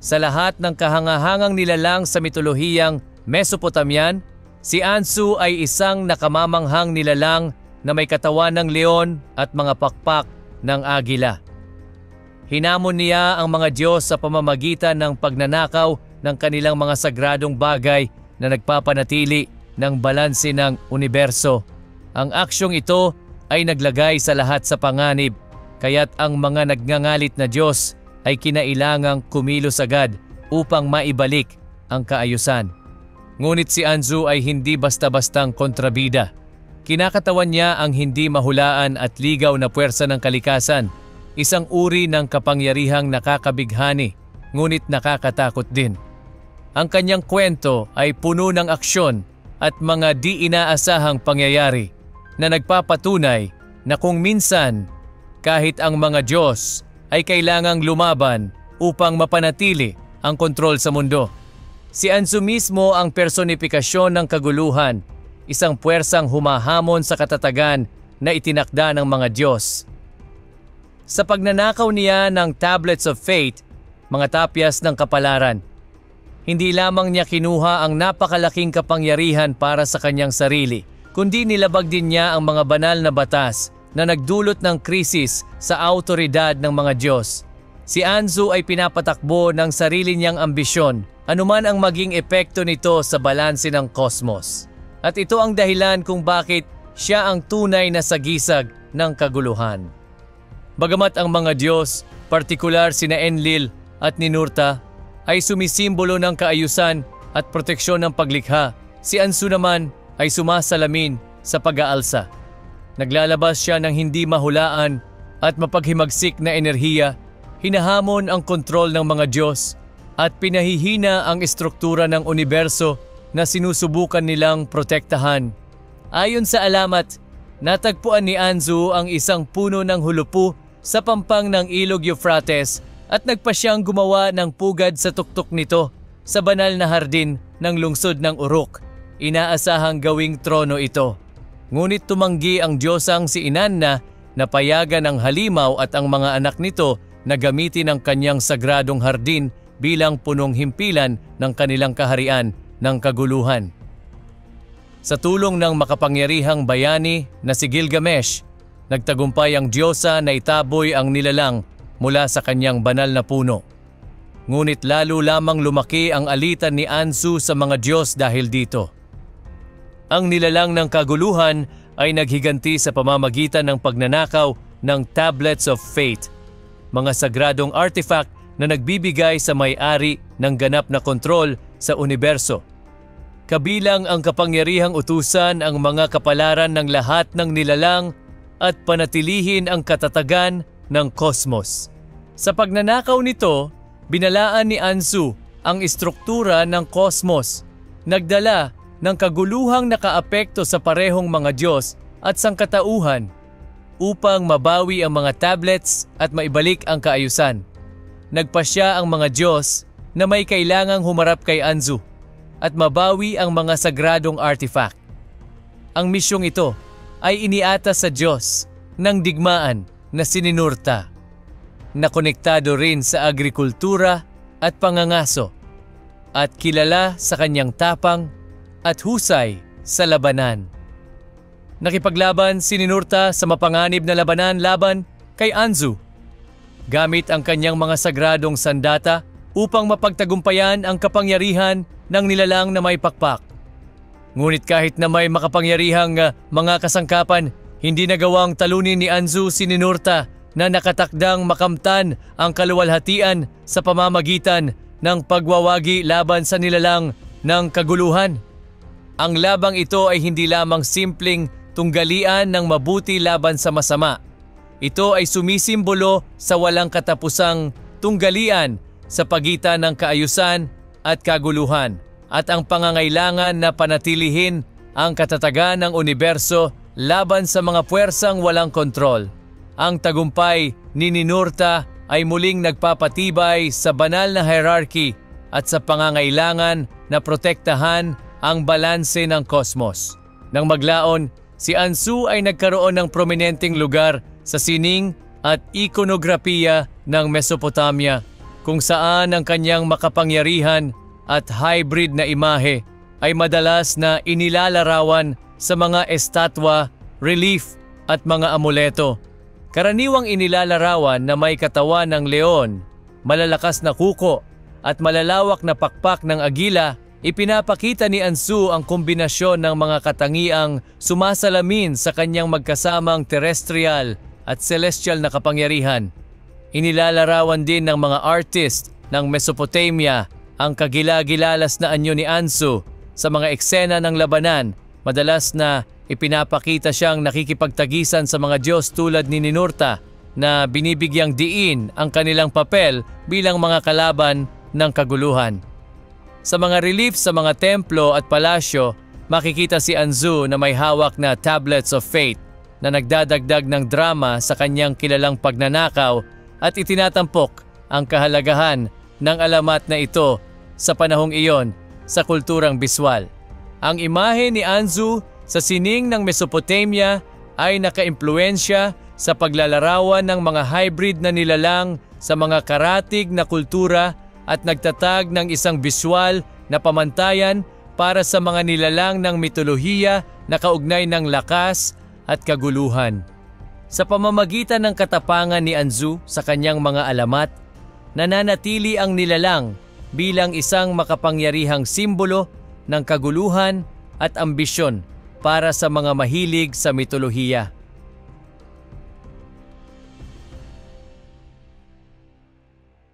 Sa lahat ng kahangahangang nilalang sa mitolohiyang Mesopotamian, si Ansu ay isang nakamamanghang nilalang na may katawan ng leon at mga pakpak ng agila. Hinamon niya ang mga Diyos sa pamamagitan ng pagnanakaw ng kanilang mga sagradong bagay na nagpapanatili ng balanse ng universo. Ang aksyong ito ay naglagay sa lahat sa panganib, kaya't ang mga nagngangalit na Diyos ay kinailangang kumilos agad upang maibalik ang kaayusan. Ngunit si Ansu ay hindi basta-bastang kontrabida. Kinakatawan niya ang hindi mahulaan at ligaw na puwersa ng kalikasan, isang uri ng kapangyarihang nakakabighani, ngunit nakakatakot din. Ang kanyang kwento ay puno ng aksyon at mga di inaasahang pangyayari na nagpapatunay na kung minsan, kahit ang mga Diyos ay kailangang lumaban upang mapanatili ang kontrol sa mundo. Si Ansu mismo ang personifikasyon ng kaguluhan, isang puwersang humahamon sa katatagan na itinakda ng mga Diyos. Sa pagnanakaw niya ng Tablets of Fate, mga tapyas ng kapalaran, hindi lamang niya kinuha ang napakalaking kapangyarihan para sa kanyang sarili, kundi nilabag din niya ang mga banal na batas na nagdulot ng krisis sa awtoridad ng mga Diyos. Si Ansu ay pinapatakbo ng sarili niyang ambisyon, anuman ang maging epekto nito sa balanse ng kosmos. At ito ang dahilan kung bakit siya ang tunay na sagisag ng kaguluhan. Bagamat ang mga Diyos, partikular sina Enlil at Ninurta, ay sumisimbolo ng kaayusan at proteksyon ng paglikha, si Ansu naman ay sumasalamin sa pag-aalsa. Naglalabas siya ng hindi mahulaan at mapaghimagsik na enerhiya, hinahamon ang kontrol ng mga Diyos at pinahihina ang estruktura ng universo na sinusubukan nilang protektahan. Ayon sa alamat, natagpuan ni Ansu ang isang puno ng hulupu sa pampang ng ilog Euphrates at nagpa siyang gumawa ng pugad sa tuktok nito sa banal na hardin ng lungsod ng Uruk. Inaasahang gawing trono ito. Ngunit tumanggi ang Diyosang si Inanna na payagan ang halimaw at ang mga anak nito na gamitin ang kanyang sagradong hardin bilang punong himpilan ng kanilang kaharian ng kaguluhan. Sa tulong ng makapangyarihang bayani na si Gilgamesh, nagtagumpay ang Diyosa na itaboy ang nilalang mula sa kanyang banal na puno. Ngunit lalo lamang lumaki ang alitan ni Ansu sa mga Diyos dahil dito. Ang nilalang ng kaguluhan ay naghiganti sa pamamagitan ng pagnanakaw ng Tablets of Fate, mga sagradong artifact na nagbibigay sa may-ari ng ganap na kontrol sa universo. Kabilang ang kapangyarihang utusan ang mga kapalaran ng lahat ng nilalang at panatilihin ang katatagan ng kosmos. Sa pagnanakaw nito, binalaan ni Ansu ang istruktura ng kosmos, nagdala ng kaguluhang nakaapekto sa parehong mga Diyos at sangkatauhan upang mabawi ang mga tablets at maibalik ang kaayusan. Nagpasya ang mga Diyos na may kailangang humarap kay Ansu at mabawi ang mga sagradong artifact. Ang misyong ito ay iniatas sa Diyos ng digmaan na si Ninurta, na konektado rin sa agrikultura at pangangaso at kilala sa kanyang tapang at husay sa labanan. Nakipaglaban si Ninurta sa mapanganib na labanan laban kay Ansu, gamit ang kanyang mga sagradong sandata upang mapagtagumpayan ang kapangyarihan ng nilalang na may pakpak. Ngunit kahit na may makapangyarihang mga kasangkapan, hindi nagawang talunin ni Ansu si Ninurta na nakatakdang makamtan ang kaluwalhatian sa pamamagitan ng pagwawagi laban sa nilalang ng kaguluhan. Ang labang ito ay hindi lamang simpleng tunggalian ng mabuti laban sa masama. Ito ay sumisimbolo sa walang katapusang tunggalian sa pagitan ng kaayusan at kaguluhan at ang pangangailangan na panatilihin ang katatagan ng universo laban sa mga puwersang walang kontrol. Ang tagumpay ni Ninurta ay muling nagpapatibay sa banal na hierarchy at sa pangangailangan na protektahan ang balanse ng kosmos. Nang maglaon, si Ansu ay nagkaroon ng prominenteng lugar sa sining at ikonografiya ng Mesopotamia kung saan ang kanyang makapangyarihan at hybrid na imahe ay madalas na inilalarawan sa mga estatwa, relief at mga amuleto. Karaniwang inilalarawan na may katawan ng leon, malalakas na kuko at malalawak na pakpak ng agila. Ipinapakita ni Ansu ang kombinasyon ng mga katangiang sumasalamin sa kanyang magkasamang terrestrial at celestial na kapangyarihan. Inilalarawan din ng mga artist ng Mesopotamia ang kagila-gilalas na anyo ni Ansu sa mga eksena ng labanan. Madalas na ipinapakita siyang nakikipagtagisan sa mga Diyos tulad ni Ninurta na binibigyang diin ang kanilang papel bilang mga kalaban ng kaguluhan. Sa mga relief sa mga templo at palasyo, makikita si Ansu na may hawak na tablets of fate na nagdadagdag ng drama sa kanyang kilalang pagnanakaw at itinatampok ang kahalagahan ng alamat na ito sa panahong iyon sa kulturang biswal. Ang imahe ni Ansu sa sining ng Mesopotamia ay nakaimpluwensya sa paglalarawan ng mga hybrid na nilalang sa mga karatig na kultura at nagtatag ng isang biswal na pamantayan para sa mga nilalang ng mitolohiya na kaugnay ng lakas at kaguluhan. Sa pamamagitan ng katapangan ni Ansu sa kanyang mga alamat, nananatili ang nilalang bilang isang makapangyarihang simbolo ng kaguluhan at ambisyon para sa mga mahilig sa mitolohiya.